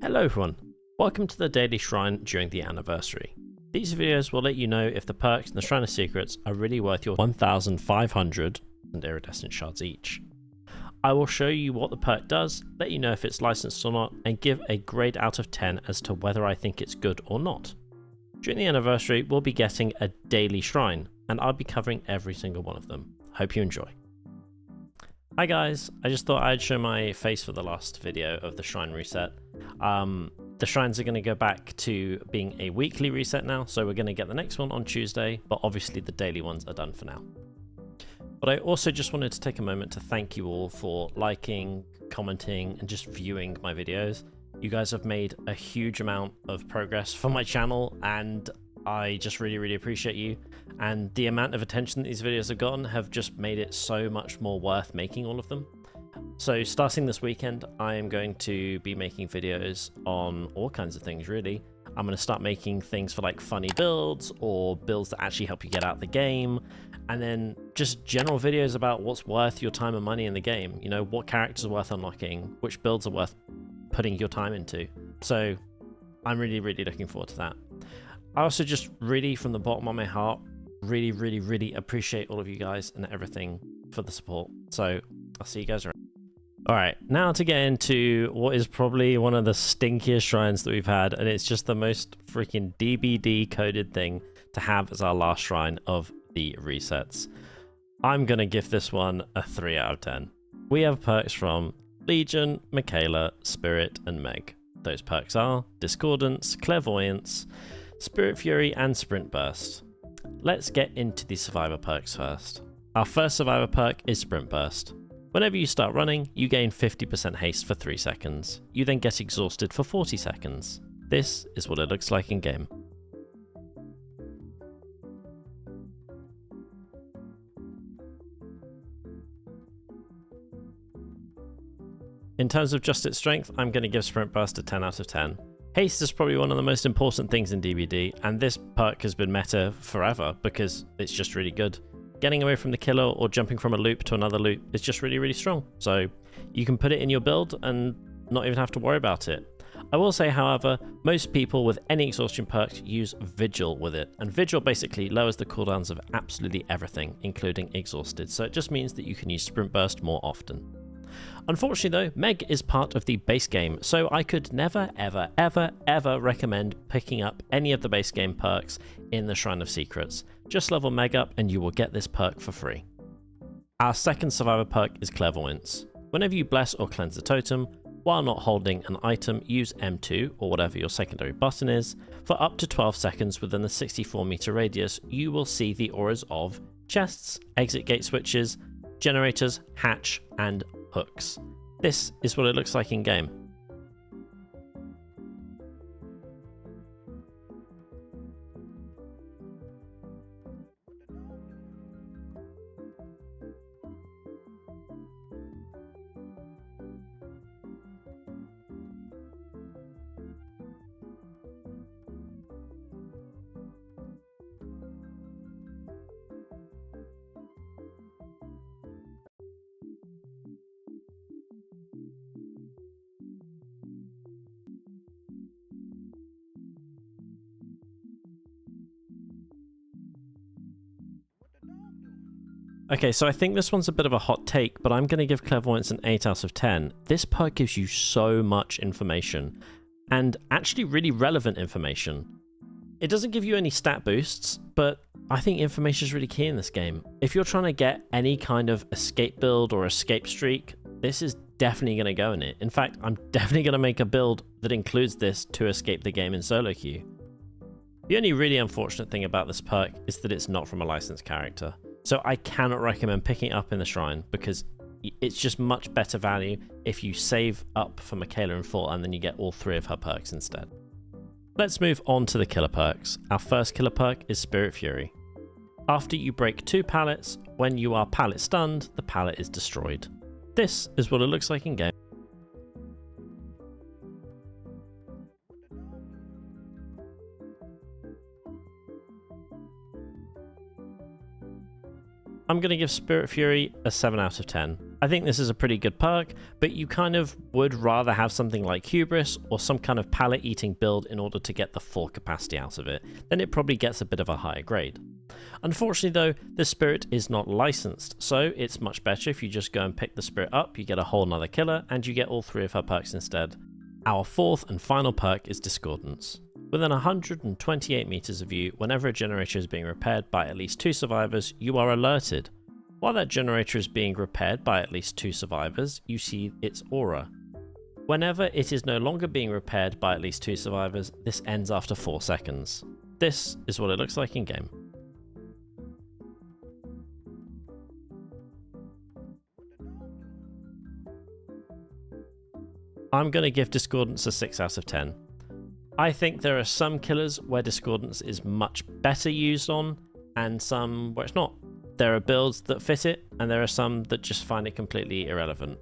Hello everyone, welcome to the Daily Shrine during the anniversary. These videos will let you know if the perks in the Shrine of Secrets are really worth your 1,500 Iridescent Shards each. I will show you what the perk does, let you know if it's licensed or not, and give a grade out of 10 as to whether I think it's good or not. During the anniversary, we'll be getting a daily shrine, and I'll be covering every single one of them. Hope you enjoy. Hi guys, I just thought I'd show my face for the last video of the shrine reset. The shrines are going to go back to being a weekly reset now, so we're going to get the next one on Tuesday, but obviously the daily ones are done for now. But I also just wanted to take a moment to thank you all for liking, commenting, and just viewing my videos. You guys have made a huge amount of progress for my channel, and I just really appreciate you. And the amount of attention that these videos have gotten have just made it so much more worth making all of them. So starting this weekend, I am going to be making videos on all kinds of things, really. I'm going to start making things for like funny builds or builds that actually help you get out the game. And then just general videos about what's worth your time and money in the game. You know, what characters are worth unlocking, which builds are worth putting your time into. So I'm really looking forward to that. I also just really, from the bottom of my heart, really appreciate all of you guys and everything for the support. So I'll see you guys around. Alright, now to get into what is probably one of the stinkiest shrines that we've had, and it's just the most freaking DBD coded thing to have as our last shrine of the resets. I'm gonna give this one a 3 out of 10. We have perks from Legion, Michaela, Spirit, and Meg. Those perks are Discordance, Clairvoyance, Spirit Fury, and Sprint Burst. Let's get into the Survivor perks first. Our first Survivor perk is Sprint Burst. Whenever you start running, you gain 50% haste for 3 seconds. You then get exhausted for 40 seconds. This is what it looks like in game. In terms of just its strength, I'm going to give Sprint Burst a 10 out of 10. Haste is probably one of the most important things in DBD, and this perk has been meta forever because it's just really good. Getting away from the killer or jumping from a loop to another loop is just really strong. So you can put it in your build and not even have to worry about it. I will say, however, most people with any exhaustion perks use Vigil with it, and Vigil basically lowers the cooldowns of absolutely everything, including exhausted, so it just means that you can use Sprint Burst more often. Unfortunately though, Meg is part of the base game, so I could never ever recommend picking up any of the base game perks in the Shrine of Secrets. Just level Meg up and you will get this perk for free. Our second Survivor perk is Clairvoyance. Whenever you bless or cleanse a totem, while not holding an item, use M2 or whatever your secondary button is. For up to 12 seconds within the 64 meter radius, you will see the auras of chests, exit gate switches, generators, hatch, and hooks. This is what it looks like in game. Okay, so I think this one's a bit of a hot take, but I'm going to give Clairvoyance an 8 out of 10. This perk gives you so much information, and actually really relevant information. It doesn't give you any stat boosts, but I think information is really key in this game. If you're trying to get any kind of escape build or escape streak, this is definitely going to go in it. In fact, I'm definitely going to make a build that includes this to escape the game in solo queue. The only really unfortunate thing about this perk is that it's not from a licensed character. So I cannot recommend picking it up in the shrine because it's just much better value if you save up for Michaela in full and then you get all 3 of her perks instead. Let's move on to the killer perks. Our first killer perk is Spirit Fury. After you break 2 pallets, when you are pallet stunned, the pallet is destroyed. This is what it looks like in game. I'm going to give Spirit Fury a 7 out of 10. I think this is a pretty good perk, but you kind of would rather have something like Hubris or some kind of pallet eating build in order to get the full capacity out of it. Then it probably gets a bit of a higher grade. Unfortunately though, the spirit is not licensed, so it's much better if you just go and pick the spirit up, you get a whole nother killer, and you get all 3 of her perks instead. Our 4th and final perk is Discordance. Within 128 meters of you, whenever a generator is being repaired by at least 2 survivors, you are alerted. While that generator is being repaired by at least 2 survivors, you see its aura. Whenever it is no longer being repaired by at least 2 survivors, this ends after 4 seconds. This is what it looks like in game. I'm going to give Discordance a 6 out of 10. I think there are some killers where Discordance is much better used on, and some where it's not. There are builds that fit it, and there are some that just find it completely irrelevant.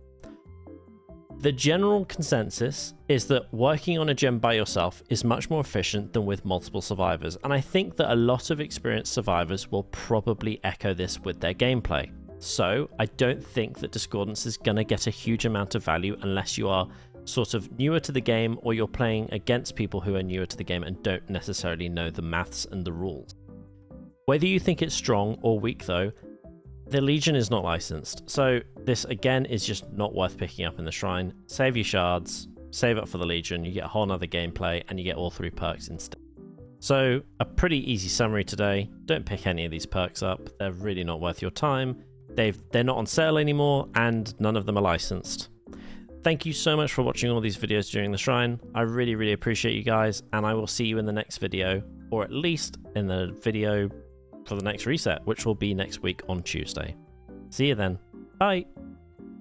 The general consensus is that working on a gem by yourself is much more efficient than with multiple survivors, and I think that a lot of experienced survivors will probably echo this with their gameplay. So I don't think that Discordance is going to get a huge amount of value unless you are sort of newer to the game, or you're playing against people who are newer to the game and don't necessarily know the maths and the rules. Whether you think it's strong or weak though, the Legion is not licensed, so this again is just not worth picking up in the Shrine. Save your shards, save up for the Legion, you get a whole nother gameplay, and you get all 3 perks instead. So a pretty easy summary today. Don't pick any of these perks up, they're really not worth your time. They're not on sale anymore, and none of them are licensed. Thank you so much for watching all these videos during the Shrine. I really appreciate you guys, and I will see you in the next video, or at least in the video for the next reset, which will be next week on Tuesday. See you then. Bye!